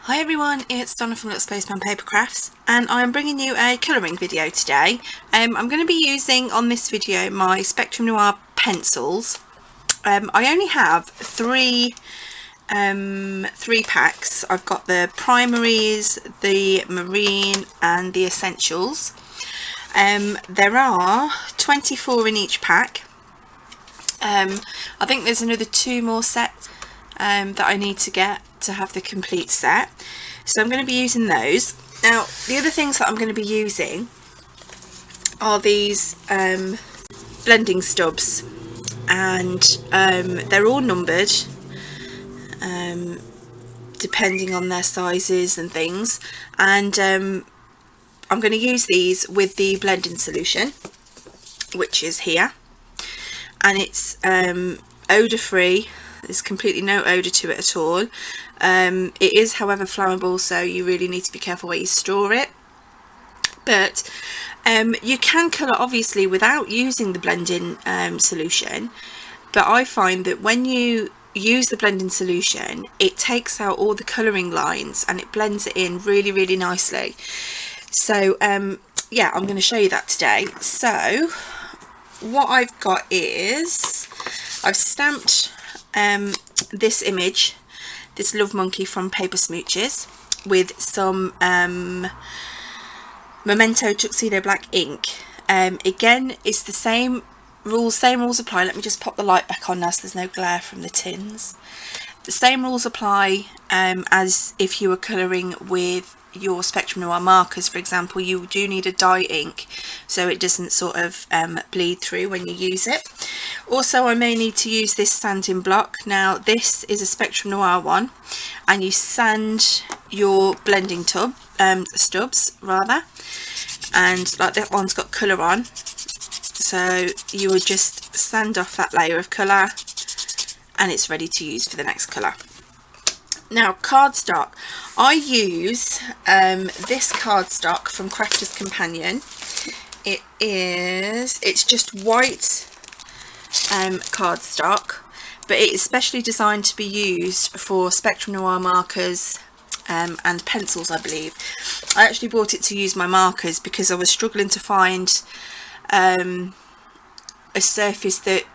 Hi everyone, it's Donna from Little Spaceman Paper Crafts, and I'm bringing you a colouring video today. I'm going to be using on this video my Spectrum Noir pencils. I only have three packs. I've got the primaries, the marine and the essentials. There are 24 in each pack. I think there's another 2 more sets that I need to get to have the complete set, so I'm going to be using those. Now the other things that I'm going to be using are these blending stubs, and they're all numbered depending on their sizes and things, and I'm going to use these with the blending solution, which is here, and it's odour free. There's completely no odour to it at all. It is however flammable, so you really need to be careful where you store it. But you can colour obviously without using the blending solution, but I find that when you use the blending solution, it takes out all the colouring lines and it blends it in really nicely. So yeah, I'm going to show you that today. So what I've got is I've stamped this image, this love monkey from Paper Smooches, with some Memento Tuxedo Black ink. Again, it's the same rules apply. Let me just pop the light back on now so there's no glare from the tins. The same rules apply as if you were colouring with your Spectrum Noir markers. For example, you do need a dye ink so it doesn't sort of bleed through when you use it. Also, I may need to use this sanding block. Now this is a Spectrum Noir one, and you sand your blending stubs rather, and like that one's got colour on, so you would just sand off that layer of colour and it's ready to use for the next colour. Now cardstock, I use this cardstock from Crafter's Companion. It's just white cardstock, but it is specially designed to be used for Spectrum Noir markers and pencils, I believe. I actually bought it to use my markers because I was struggling to find a surface that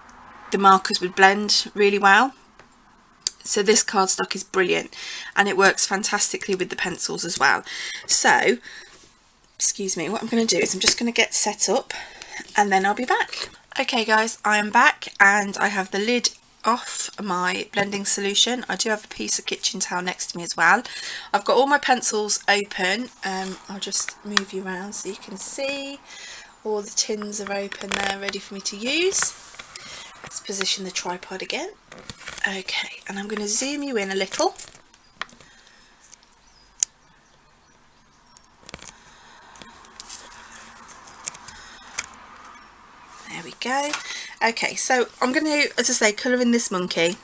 the markers would blend really well. So this cardstock is brilliant and it works fantastically with the pencils as well. So, excuse me, what I'm going to do is I'm just going to get set up and then I'll be back. Okay guys, I am back and I have the lid off my blending solution. I do have a piece of kitchen towel next to me as well. I've got all my pencils open. I'll just move you around so you can see. All the tins are open there, ready for me to use. Let's position the tripod again. Okay, and I'm going to zoom you in a little. There we go. Okay, so I'm going to, as I say, colour in this monkey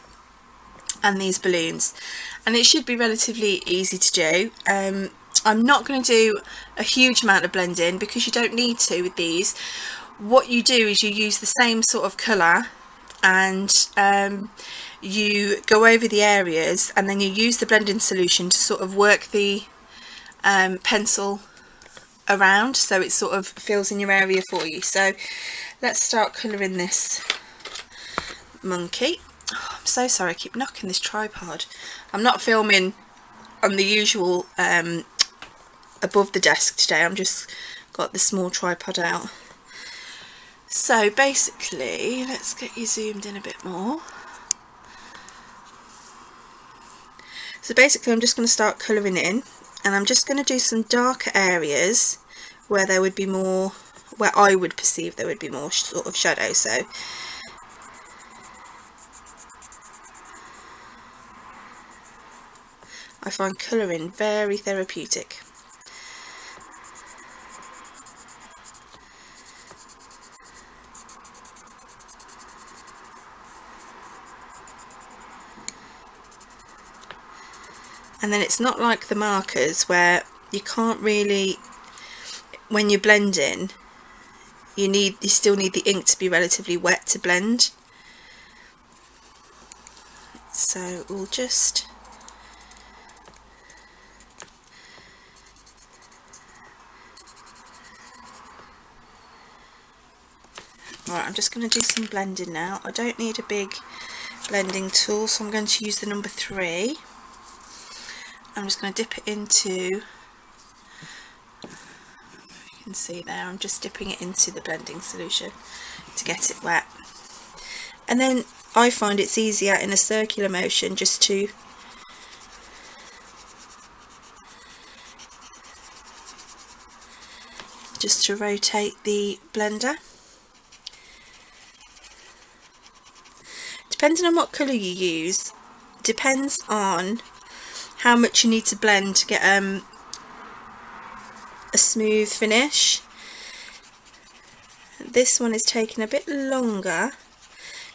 and these balloons, and it should be relatively easy to do. I'm not going to do a huge amount of blending because you don't need to with these. What you do is you use the same sort of colour and you go over the areas, and then you use the blending solution to sort of work the pencil around so it sort of fills in your area for you. So let's start colouring this monkey. Oh, I'm so sorry, I keep knocking this tripod. I'm not filming on the usual above the desk today. I'm just got the small tripod out. So basically, let's get you zoomed in a bit more. So basically I'm just going to start colouring in, and I'm just going to do some darker areas where there would be more, where I would perceive there would be more sort of shadow. So I find colouring very therapeutic. And then it's not like the markers where you can't really, when you're blending, you still need the ink to be relatively wet to blend. So we'll just Right, I'm just going to do some blending now. I don't need a big blending tool, so I'm going to use the number 3. I'm just going to dip it into, you can see there, I'm just dipping it into the blending solution to get it wet. And then I find it's easier in a circular motion just to rotate the blender. Depending on what colour you use, depends on how much you need to blend to get a smooth finish. This one is taking a bit longer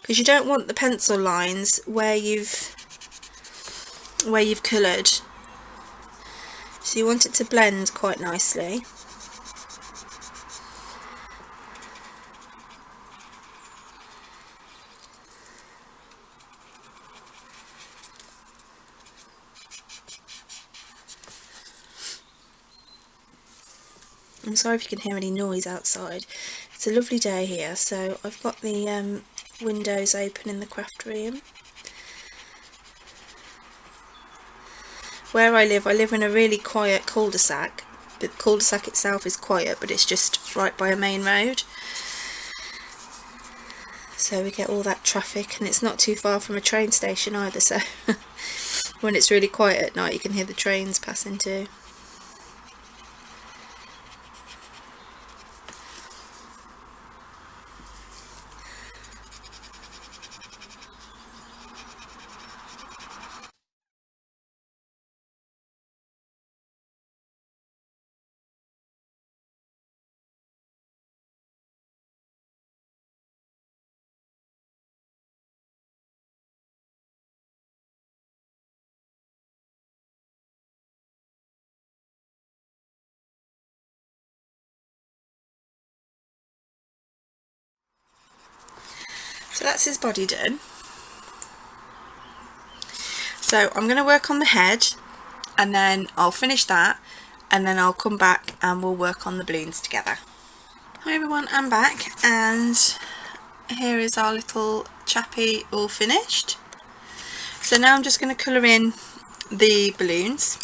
because you don't want the pencil lines where you've coloured, so you want it to blend quite nicely. I'm sorry if you can hear any noise outside. It's a lovely day here, so I've got the windows open in the craft room. Where I live in a really quiet cul-de-sac. The cul-de-sac itself is quiet, but it's just right by a main road. So we get all that traffic, and it's not too far from a train station either, so when it's really quiet at night you can hear the trains passing too. So that's his body done. So I'm going to work on the head, and then I'll finish that, and then I'll come back and we'll work on the balloons together. Hi everyone, I'm back, and here is our little chappy all finished. So now I'm just going to colour in the balloons,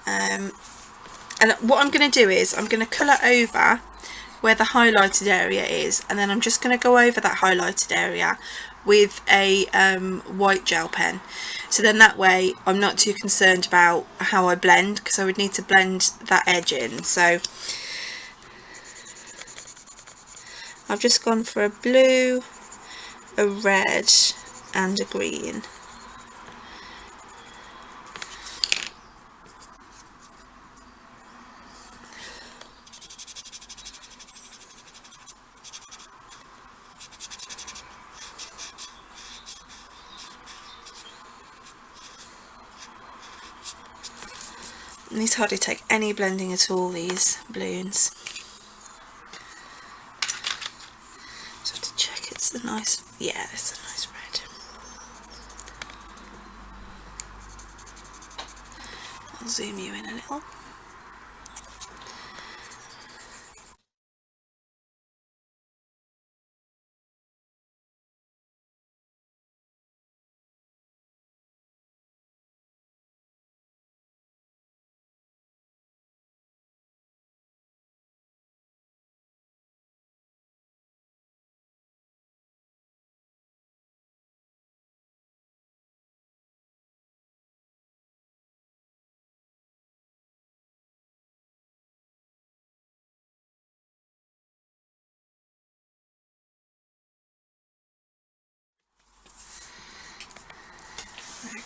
and what I'm going to do is I'm going to colour over where the highlighted area is, and then I'm just going to go over that highlighted area with a white gel pen, so then that way I'm not too concerned about how I blend, because I would need to blend that edge in. So I've just gone for a blue, a red and a green. And these hardly take any blending at all, these balloons. Just have to check it's the nice, yeah, it's a nice red. I'll zoom you in a little.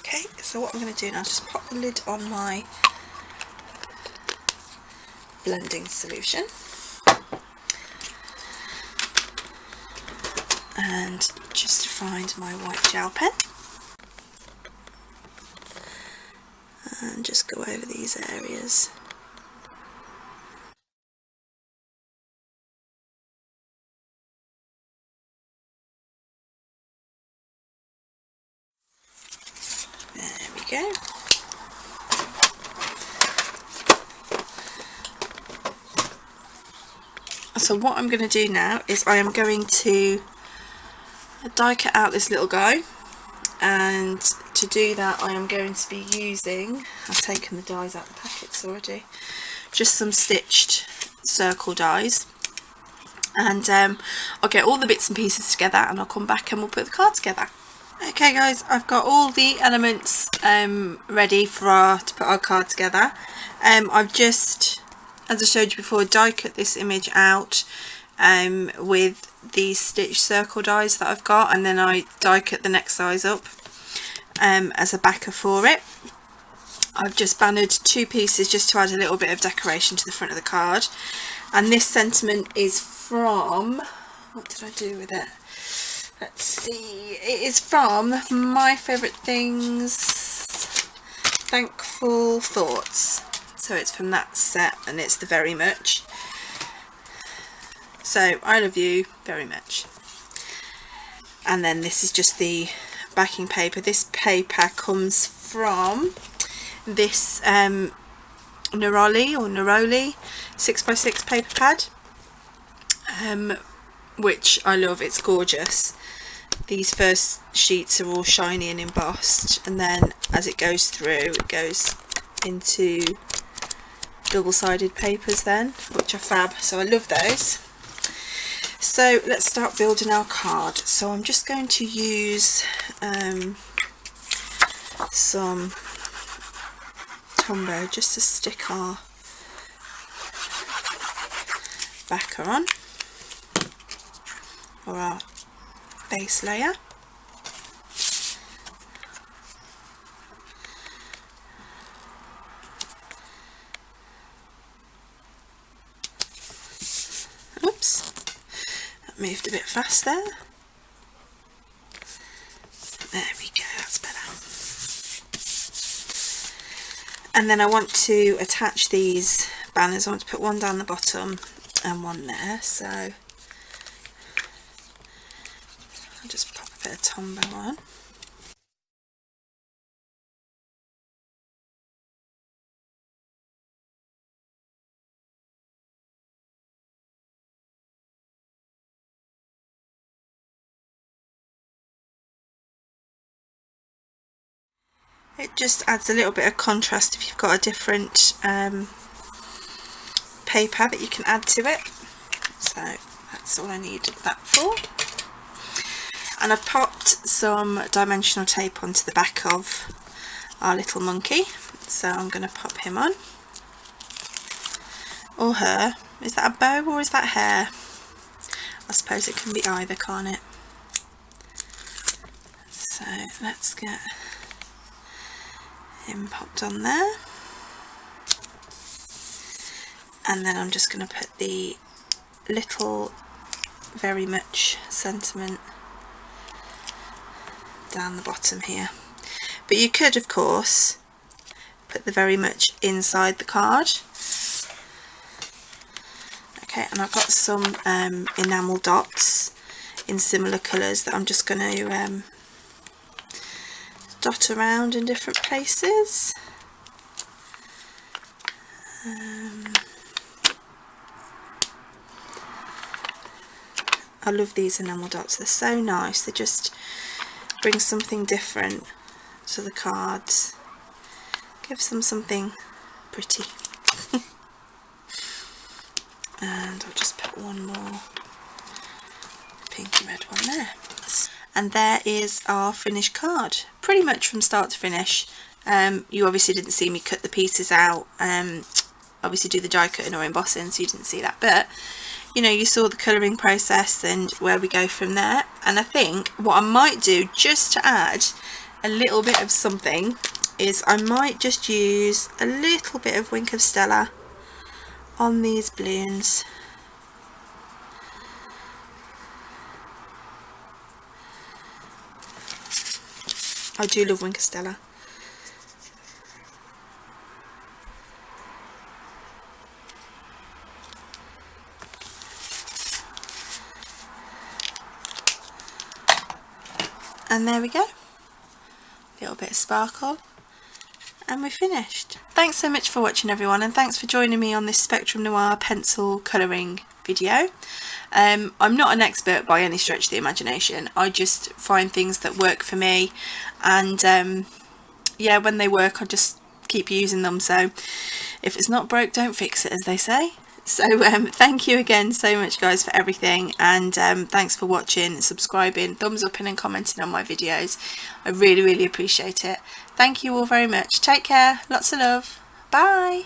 Okay, so what I'm going to do now is just pop the lid on my blending solution, and just find my white gel pen and just go over these areas. There we go. So what I'm going to do now is I am going to die cut out this little guy, and to do that I am going to be using, I've taken the dies out of the packets already, just some stitched circle dies, and I'll get all the bits and pieces together and I'll come back and we'll put the card together. Okay guys, I've got all the elements ready to put our card together. I've just, as I showed you before, die cut this image out with these stitched circle dies that I've got, and then I die cut the next size up as a backer for it. I've just bannered 2 pieces just to add a little bit of decoration to the front of the card, and this sentiment is from, what did I do with it? Let's see, it is from My Favourite Things Thankful Thoughts, so it's from that set and it's the very much. So I love you very much. And then this is just the backing paper. This paper comes from this Neroli 6x6 paper pad, which I love. It's gorgeous. These first sheets are all shiny and embossed, and then as it goes through it goes into double-sided papers then, which are fab, so I love those. So let's start building our card. So I'm just going to use some Tombow just to stick our backer on, or our base layer. Oops, that moved a bit fast there. There we go, that's better. And then I want to attach these banners. I want to put one down the bottom and one there, so I'll just pop a bit of Tombow on. It just adds a little bit of contrast if you've got a different paper that you can add to it. So that's all I need that for. And I've popped some dimensional tape onto the back of our little monkey, so I'm going to pop him on, or her. Is that a bow or is that hair? I suppose it can be either, can't it? So let's get him popped on there, and then I'm just going to put the little very much sentiment down the bottom here. But you could of course put the very much inside the card. Okay, and I've got some enamel dots in similar colours that I'm just going to dot around in different places. I love these enamel dots, they're so nice, they just bring something different to the cards, gives them something pretty. And I'll just put one more pink and red one there. And there is our finished card, pretty much from start to finish. You obviously didn't see me cut the pieces out, obviously do the die cutting or embossing, so you didn't see that, but you know, you saw the colouring process and where we go from there. And I think what I might do, just to add a little bit of something, is I might just use a little bit of Wink of Stella on these balloons. I do love Wink of Stella. And there we go, a little bit of sparkle, and we're finished. Thanks so much for watching everyone, and thanks for joining me on this Spectrum Noir pencil colouring video. I'm not an expert by any stretch of the imagination. I just find things that work for me, and yeah, when they work I just keep using them. So if it's not broke, don't fix it, as they say. So thank you again so much guys for everything, and thanks for watching, subscribing, thumbs up and commenting on my videos. I really appreciate it. Thank you all very much. Take care, lots of love, bye.